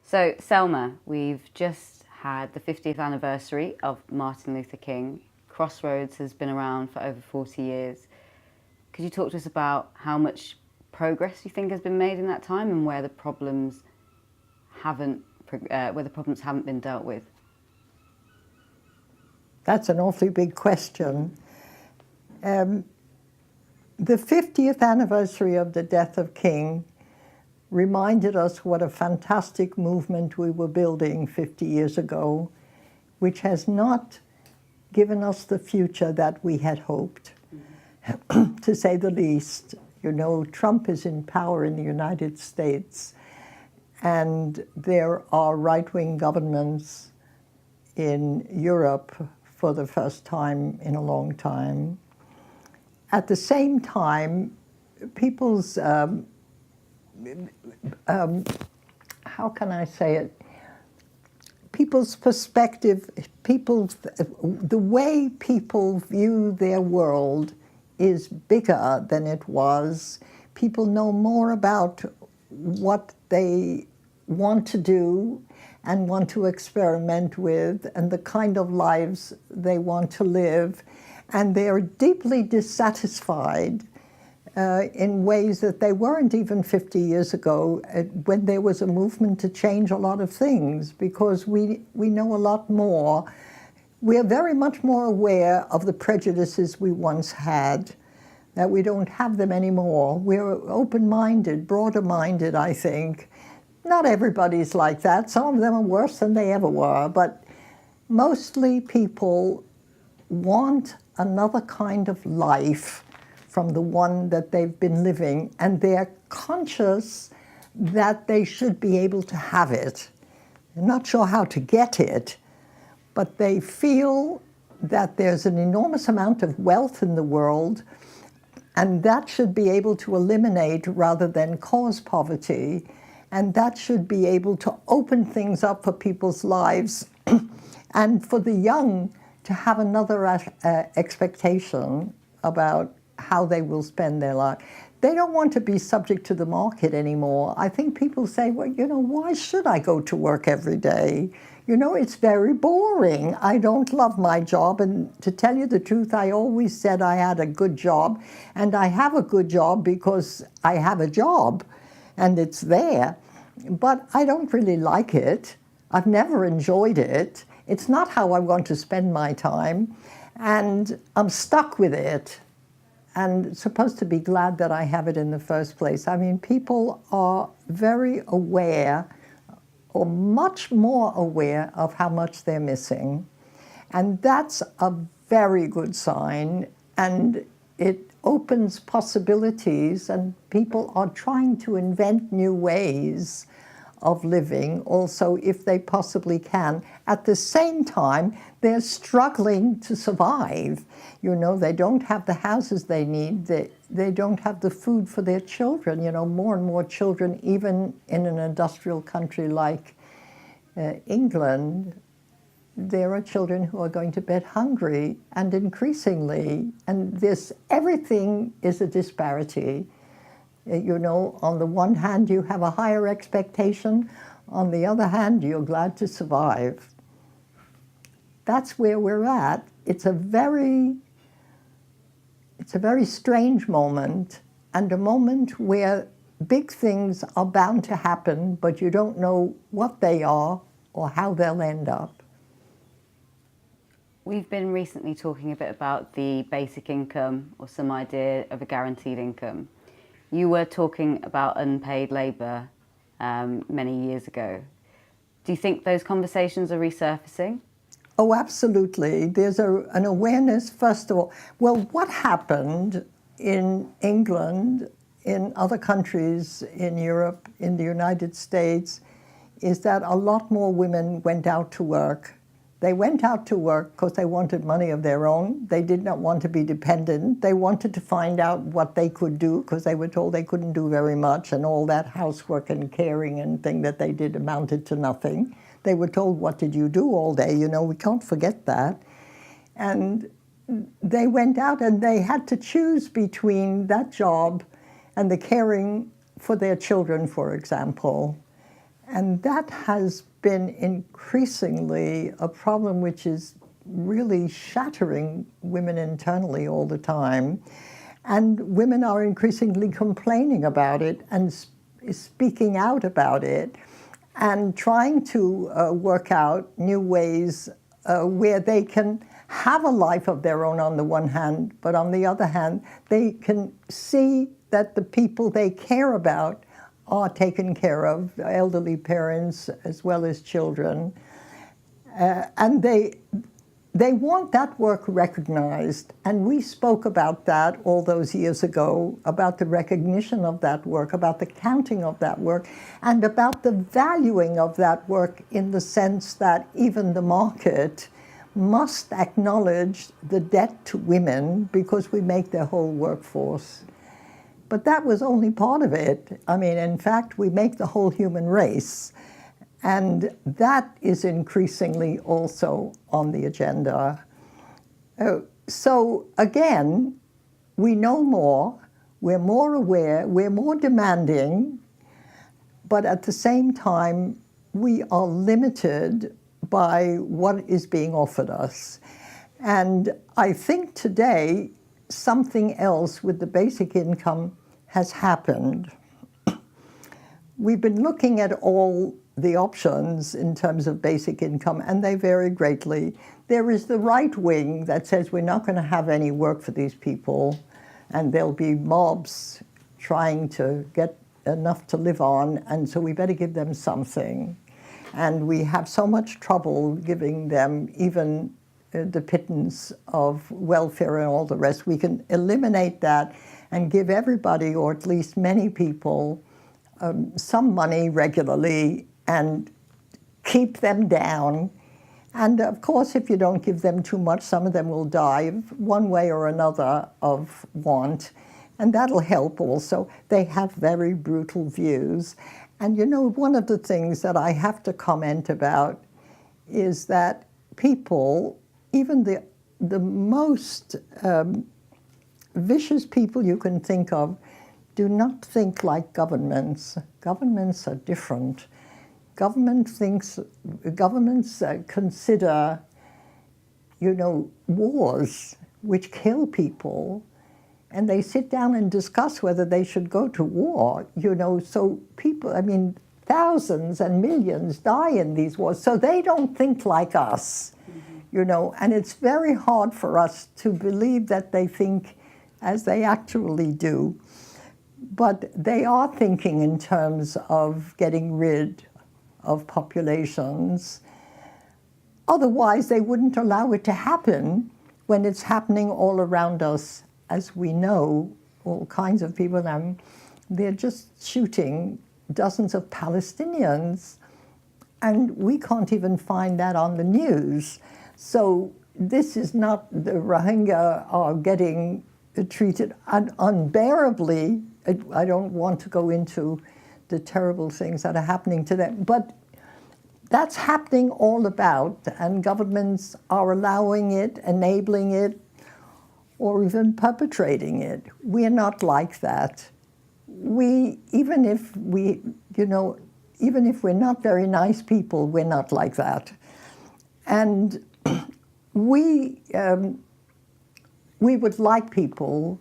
So, Selma, we've just had the 50th anniversary of Martin Luther King. Crossroads has been around for over 40 years. Could you talk to us about how much progress you think has been made in that time and where the problems haven't been dealt with? That's an awfully big question. The 50th anniversary of the death of King reminded us what a fantastic movement we were building 50 years ago, which has not given us the future that we had hoped, to say the least. You know, Trump is in power in the United States, and there are right-wing governments in Europe for the first time in a long time. At the same time, people's how can I say it? People's perspective, the way people view their world is bigger than it was. People know more about what they want to do and want to experiment with and the kind of lives they want to live. And they are deeply dissatisfied in ways that they weren't even 50 years ago when there was a movement to change a lot of things, because we know a lot more. We are very much more aware of the prejudices we once had, that we don't have them anymore. We're open-minded, broader-minded, I think. Not everybody's like that. Some of them are worse than they ever were, but mostly people want another kind of life from the one that they've been living, and they're conscious that they should be able to have it. They're not sure how to get it, but they feel that there's an enormous amount of wealth in the world, and that should be able to eliminate rather than cause poverty, and that should be able to open things up for people's lives and for the young to have another expectation about how they will spend their life. They don't want to be subject to the market anymore. I think people say, well, you know, why should I go to work every day? You know, it's very boring. I don't love my job. And to tell you the truth, I always said I had a good job. And I have a good job because I have a job and it's there. But I don't really like it. I've never enjoyed it. It's not how I want to spend my time. And I'm stuck with it. And supposed to be glad that I have it in the first place. I mean, people are very aware, or much more aware, of how much they're missing. And that's a very good sign. And it opens possibilities, and people are trying to invent new ways of living also, if they possibly can. At the same time, they're struggling to survive. You know, they don't have the houses they need. They don't have the food for their children. You know, more and more children, even in an industrial country like England, there are children who are going to bed hungry, and increasingly. And everything is a disparity. You know, on the one hand, you have a higher expectation. On the other hand, you're glad to survive. That's where we're at. It's a very strange moment, and a moment where big things are bound to happen, but you don't know what they are or how they'll end up. We've been recently talking a bit about the basic income, or some idea of a guaranteed income. You were talking about unpaid labour many years ago. Do you think those conversations are resurfacing? Oh, absolutely. There's an awareness, first of all. Well, what happened in England, in other countries, in Europe, in the United States, is that a lot more women went out to work. They went out to work because they wanted money of their own. They did not want to be dependent. They wanted to find out what they could do, because they were told they couldn't do very much, and all that housework and caring and thing that they did amounted to nothing. They were told, what did you do all day? You know, we can't forget that. And they went out and they had to choose between that job and the caring for their children, for example. And that has been increasingly a problem which is really shattering women internally all the time. And women are increasingly complaining about it and speaking out about it and trying to work out new ways where they can have a life of their own on the one hand, but on the other hand, they can see that the people they care about are taken care of, elderly parents as well as children. And they want that work recognized. And we spoke about that all those years ago, about the recognition of that work, about the counting of that work, and about the valuing of that work in the sense that even the market must acknowledge the debt to women because we make their whole workforce. But that was only part of it. I mean, in fact, we make the whole human race. And that is increasingly also on the agenda. So again, we know more, we're more aware, we're more demanding, but at the same time, we are limited by what is being offered us. And I think today, something else with the basic income has happened. We've been looking at all the options in terms of basic income, and they vary greatly. There is the right wing that says we're not going to have any work for these people, and there'll be mobs trying to get enough to live on, and so we better give them something. And we have so much trouble giving them even the pittance of welfare and all the rest. We can eliminate that and give everybody, or at least many people, some money regularly and keep them down. And of course, if you don't give them too much, some of them will die one way or another of want. And that'll help also. They have very brutal views. And you know, one of the things that I have to comment about is that people, even the most vicious people you can think of, do not think like governments. Governments are different. Governments consider, you know, wars which kill people, and they sit down and discuss whether they should go to war, you know. So people, I mean, thousands and millions die in these wars, so they don't think like us, you know, and it's very hard for us to believe that they think as they actually do. But they are thinking in terms of getting rid of populations. Otherwise, they wouldn't allow it to happen when it's happening all around us. As we know, all kinds of people, they're just shooting dozens of Palestinians, and we can't even find that on the news. So this is not, the Rohingya are getting treated unbearably. I don't want to go into the terrible things that are happening to them, but that's happening all about, and governments are allowing it, enabling it, or even perpetrating it. We're not like that. Even if we're not very nice people, we're not like that. And we would like people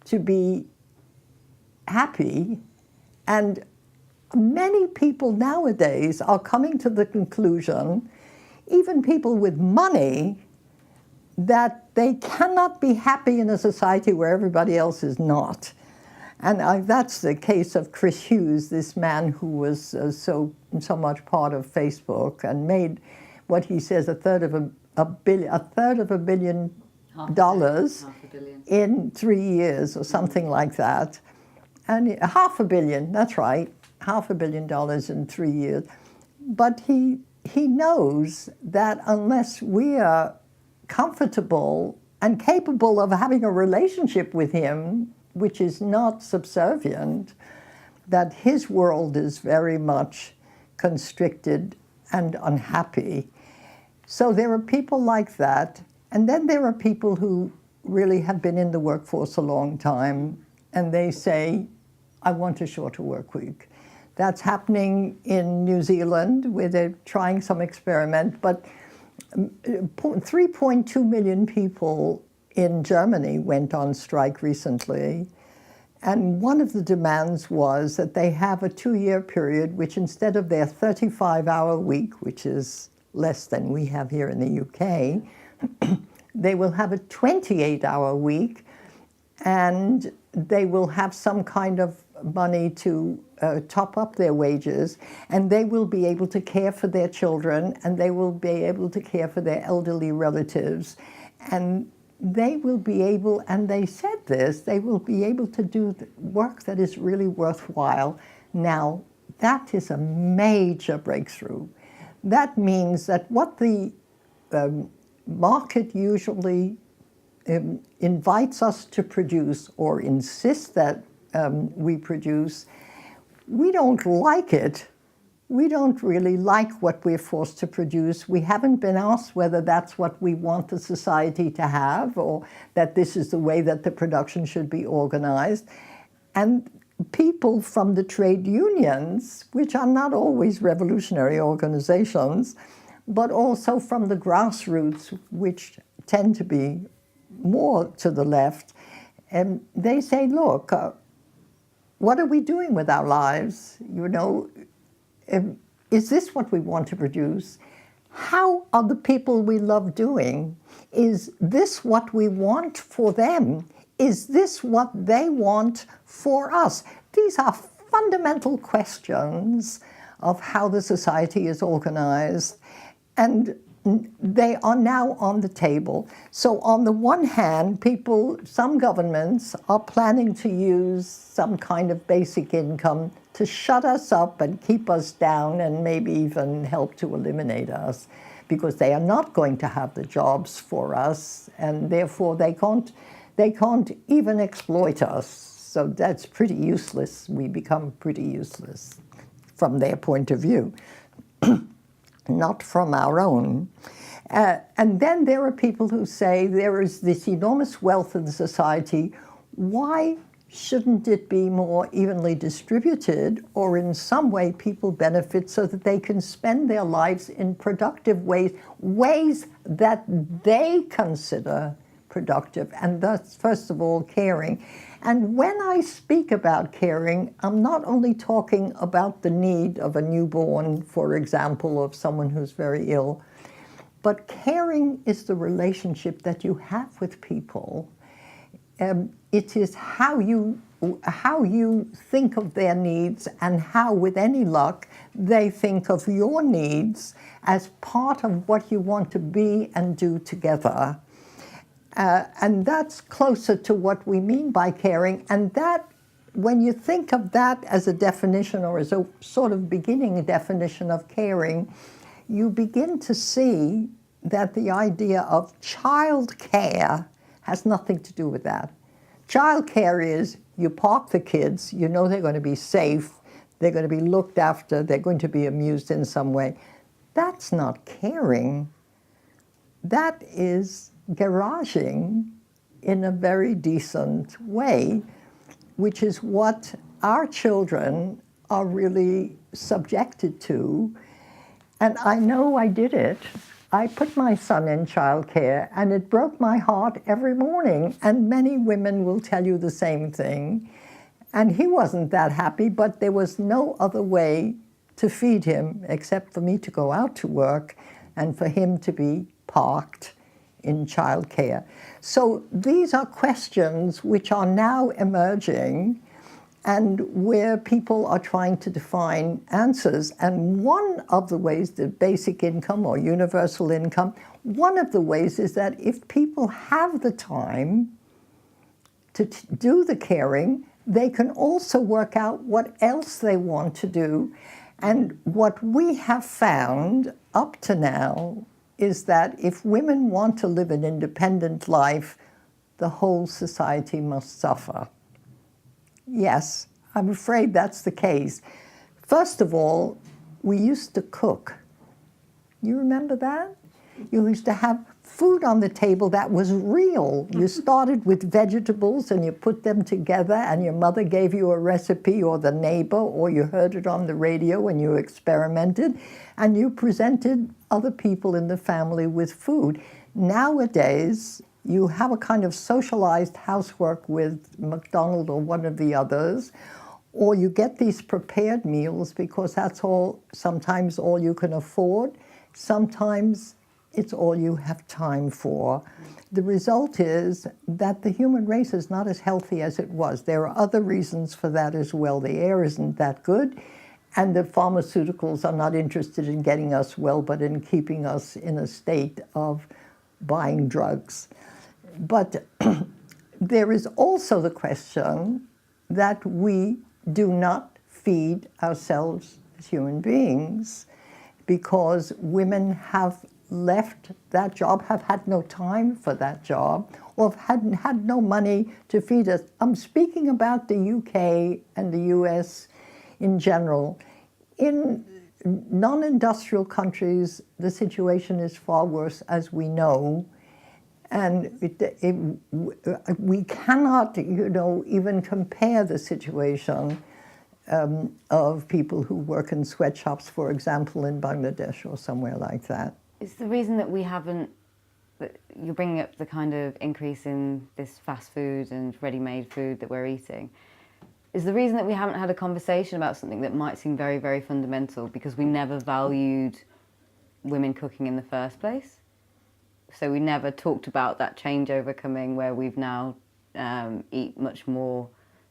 to be happy, and many people nowadays are coming to the conclusion, even people with money, that they cannot be happy in a society where everybody else is not. And that's the case of Chris Hughes, this man who was so much part of Facebook and made what he says a third of a billion dollars in 3 years or something like that. And $500 million, that's right, $500 million in 3 years. But he knows that unless we are comfortable and capable of having a relationship with him, which is not subservient, that his world is very much constricted and unhappy. So there are people like that. And then there are people who really have been in the workforce a long time, and they say, I want a shorter work week. That's happening in New Zealand, where they're trying some experiment. But 3.2 million people in Germany went on strike recently. And one of the demands was that they have a 2-year period, which instead of their 35-hour week, which is less than we have here in the UK, they will have a 28-hour week, and they will have some kind of money to top up their wages, and they will be able to care for their children, and they will be able to care for their elderly relatives, and they will be able, and they said this, they will be able to do work that is really worthwhile. Now, that is a major breakthrough. That means that what the market usually invites us to produce or insists that we produce, we don't like it. We don't really like what we're forced to produce. We haven't been asked whether that's what we want the society to have, or that this is the way that the production should be organized. And people from the trade unions, which are not always revolutionary organizations, but also from the grassroots, which tend to be more to the left, and they say, look, what are we doing with our lives? You know, is this what we want to produce? How are the people we love doing? Is this what we want for them? Is this what they want for us? These are fundamental questions of how the society is organized, and they are now on the table. So on the one hand, some governments are planning to use some kind of basic income to shut us up and keep us down and maybe even help to eliminate us, because they are not going to have the jobs for us, and therefore they can't even exploit us. So that's pretty useless. We become pretty useless from their point of view. Not from our own. And then there are people who say there is this enormous wealth in the society. Why shouldn't it be more evenly distributed, or in some way people benefit so that they can spend their lives in productive ways that they consider productive, and thus, first of all, caring. And when I speak about caring, I'm not only talking about the need of a newborn, for example, of someone who's very ill, but caring is the relationship that you have with people. It is how you think of their needs, and how, with any luck, they think of your needs as part of what you want to be and do together. And that's closer to what we mean by caring. And that, when you think of that as a definition, or as a sort of beginning definition of caring, you begin to see that the idea of child care has nothing to do with that. Child care is, you park the kids, you know they're going to be safe, they're going to be looked after, they're going to be amused in some way. That's not caring. That is garaging in a very decent way, which is what our children are really subjected to. And I know I did it. I put my son in childcare, and it broke my heart every morning. And many women will tell you the same thing. And he wasn't that happy, but there was no other way to feed him except for me to go out to work and for him to be parked in childcare. So these are questions which are now emerging, and where people are trying to define answers. And one of the ways, the basic income or universal income, one of the ways is that if people have the time to do the caring, they can also work out what else they want to do. And what we have found up to now is that if women want to live an independent life, the whole society must suffer. Yes, I'm afraid that's the case. First of all, we used to cook. You remember that? You used to have food on the table that was real. You started with vegetables and you put them together, and your mother gave you a recipe, or the neighbor, or you heard it on the radio and you experimented, and you presented other people in the family with food. Nowadays, you have a kind of socialized housework with McDonald's or one of the others, or you get these prepared meals because that's sometimes all you can afford. Sometimes it's all you have time for. The result is that the human race is not as healthy as it was. There are other reasons for that as well. The air isn't that good, and the pharmaceuticals are not interested in getting us well, but in keeping us in a state of buying drugs. But there is also the question that we do not feed ourselves as human beings, because women have left that job, have had no time for that job, or have had no money to feed us. I'm speaking about the UK and the US in general. In non-industrial countries, the situation is far worse, as we know. And we cannot, even compare the situation of people who work in sweatshops, for example, in Bangladesh or somewhere like that. Is the reason that we haven't, that you're bringing up the kind of increase in this fast food and ready-made food that we're eating, is the reason that we haven't had a conversation about something that might seem very, very fundamental because we never valued women cooking in the first place? So we never talked about that changeover coming where we've now eat much more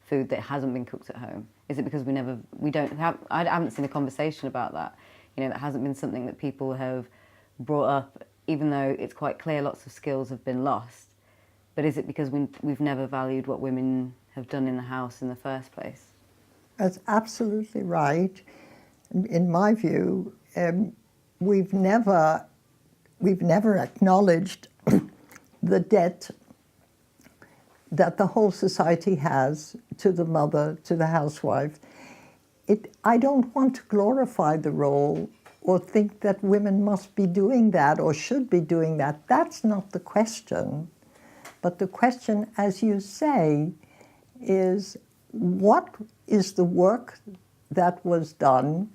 food that hasn't been cooked at home. Is it because I haven't seen a conversation about that. That hasn't been something that people have brought up, even though it's quite clear lots of skills have been lost. But is it because we've never valued what women have done in the house in the first place? That's absolutely right. In my view, we've never acknowledged the debt that the whole society has to the mother, to the housewife. I don't want to glorify the role or think that women must be doing that or should be doing that. That's not the question. But the question, as you say, is what is the work that was done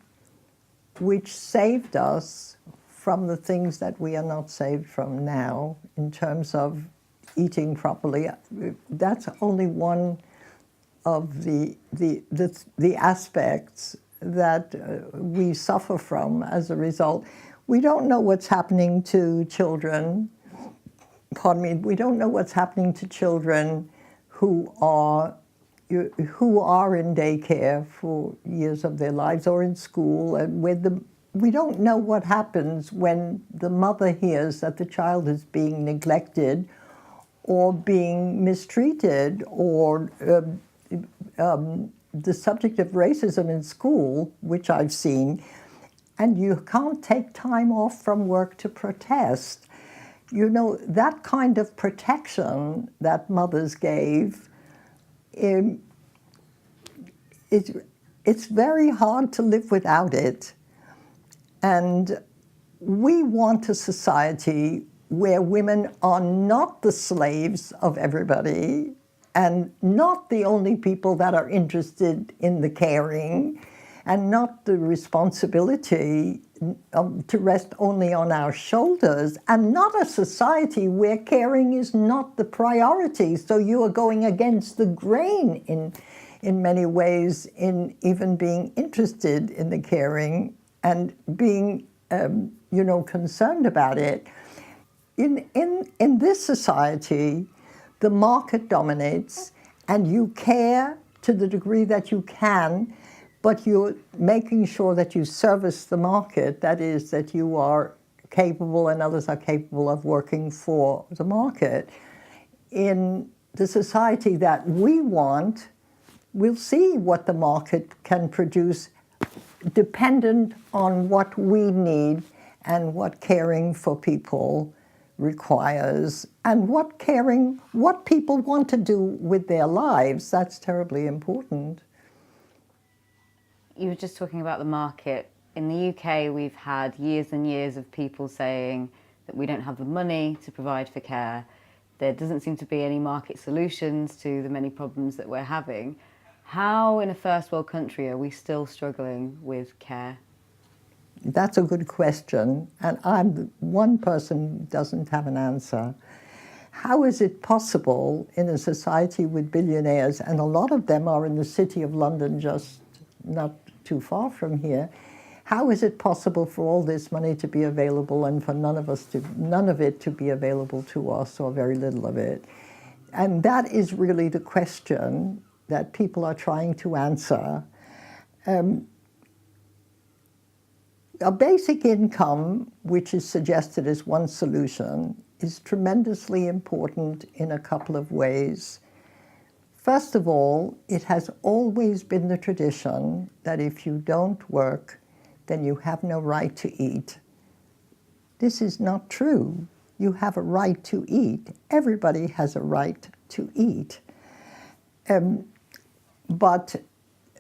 which saved us from the things that we are not saved from now in terms of eating properly? That's only one of the aspects that we suffer from as a result. We don't know what's happening to children. We don't know what's happening to children who are in daycare for years of their lives, or in school, and we don't know what happens when the mother hears that the child is being neglected or being mistreated, or the subject of racism in school, which I've seen, and you can't take time off from work to protest. That kind of protection that mothers gave, it's very hard to live without it. And we want a society where women are not the slaves of everybody and not the only people that are interested in the caring, and not the responsibility to rest only on our shoulders, and not a society where caring is not the priority. So you are going against the grain in many ways in even being interested in the caring and being concerned about it. In this society, the market dominates, and you care to the degree that you can, but you're making sure that you service the market, that is, that you are capable and others are capable of working for the market. In the society that we want, we'll see what the market can produce, dependent on what we need and what caring for people requires, and what people want to do with their lives. That's terribly important. You were just talking about the market. In the UK, we've had years and years of people saying that we don't have the money to provide for care. There doesn't seem to be any market solutions to the many problems that we're having. How, in a first world country, are we still struggling with care? That's a good question, and I'm the one person who doesn't have an answer. How is it possible in a society with billionaires, and a lot of them are in the city of London, just not too far from here, how is it possible for all this money to be available and for none of it to be available to us, or very little of it? And that is really the question that people are trying to answer. A basic income, which is suggested as one solution, is tremendously important in a couple of ways. First of all, it has always been the tradition that if you don't work, then you have no right to eat. This is not true. You have a right to eat. Everybody has a right to eat. But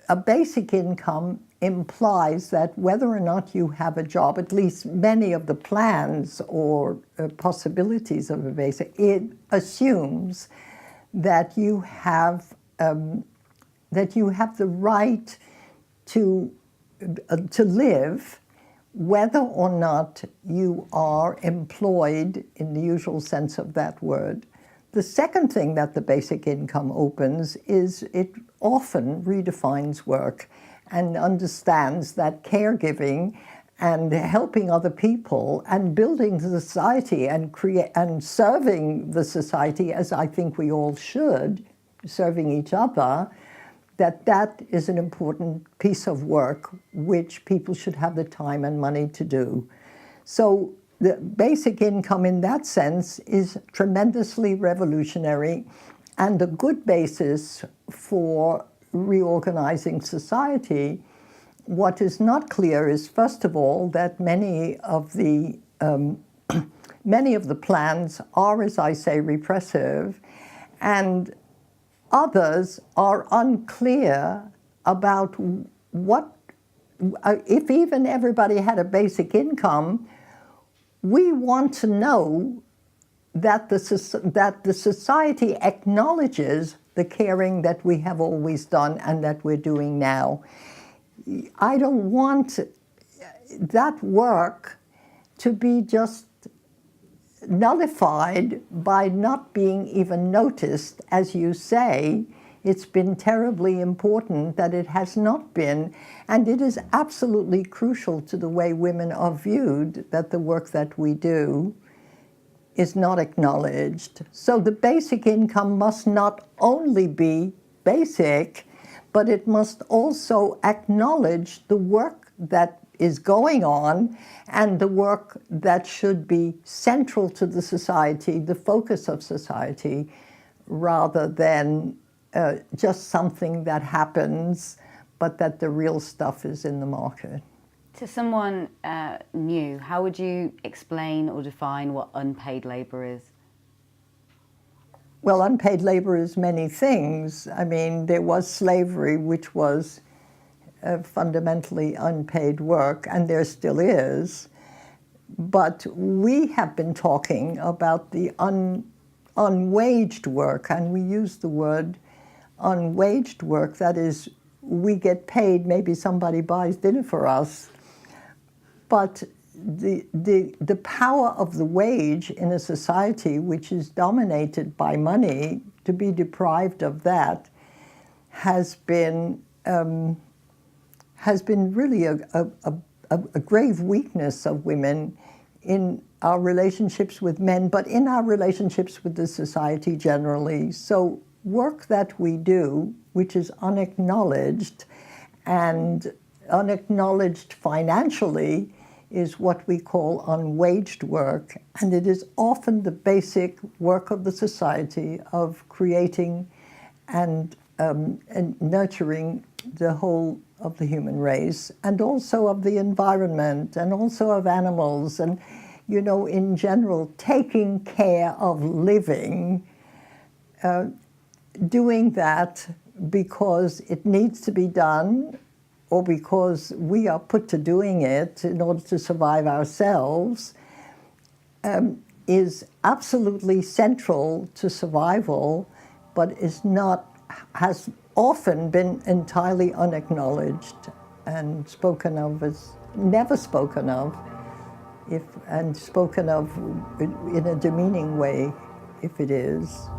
a basic income implies that whether or not you have a job, at least many of the plans or possibilities of a basic, it assumes that you have the right to live, whether or not you are employed in the usual sense of that word. The second thing that the basic income opens is it often redefines work and understands that caregiving and helping other people and building the society and serving the society, as I think we all should, serving each other, that is an important piece of work which people should have the time and money to do. So the basic income in that sense is tremendously revolutionary and a good basis for reorganizing society. What is not clear is, first of all, that many of the plans are, as I say, repressive, and others are unclear about what, if even everybody had a basic income, we want to know that the society acknowledges the caring that we have always done and that we're doing now. I don't want that work to be just nullified by not being even noticed. As you say, it's been terribly important that it has not been, and it is absolutely crucial to the way women are viewed, that the work that we do is not acknowledged. So the basic income must not only be basic, but it must also acknowledge the work that is going on and the work that should be central to the society, the focus of society, rather than just something that happens, but that the real stuff is in the market. To someone new, how would you explain or define what unpaid labour is? Well, unpaid labor is many things. I mean, there was slavery, which was fundamentally unpaid work, and there still is. But we have been talking about the unwaged work, and we use the word unwaged work. That is, we get paid, maybe somebody buys dinner for us, but the power of the wage in a society which is dominated by money, to be deprived of that has been really a grave weakness of women in our relationships with men, but in our relationships with the society generally. So work that we do, which is unacknowledged and unacknowledged financially, is what we call unwaged work, and it is often the basic work of the society of creating and nurturing the whole of the human race, and also of the environment, and also of animals, and, you know, in general, taking care of living, doing that because it needs to be done, or because we are put to doing it in order to survive ourselves, is absolutely central to survival, but has often been entirely unacknowledged and spoken of as, never spoken of, and spoken of in a demeaning way if it is.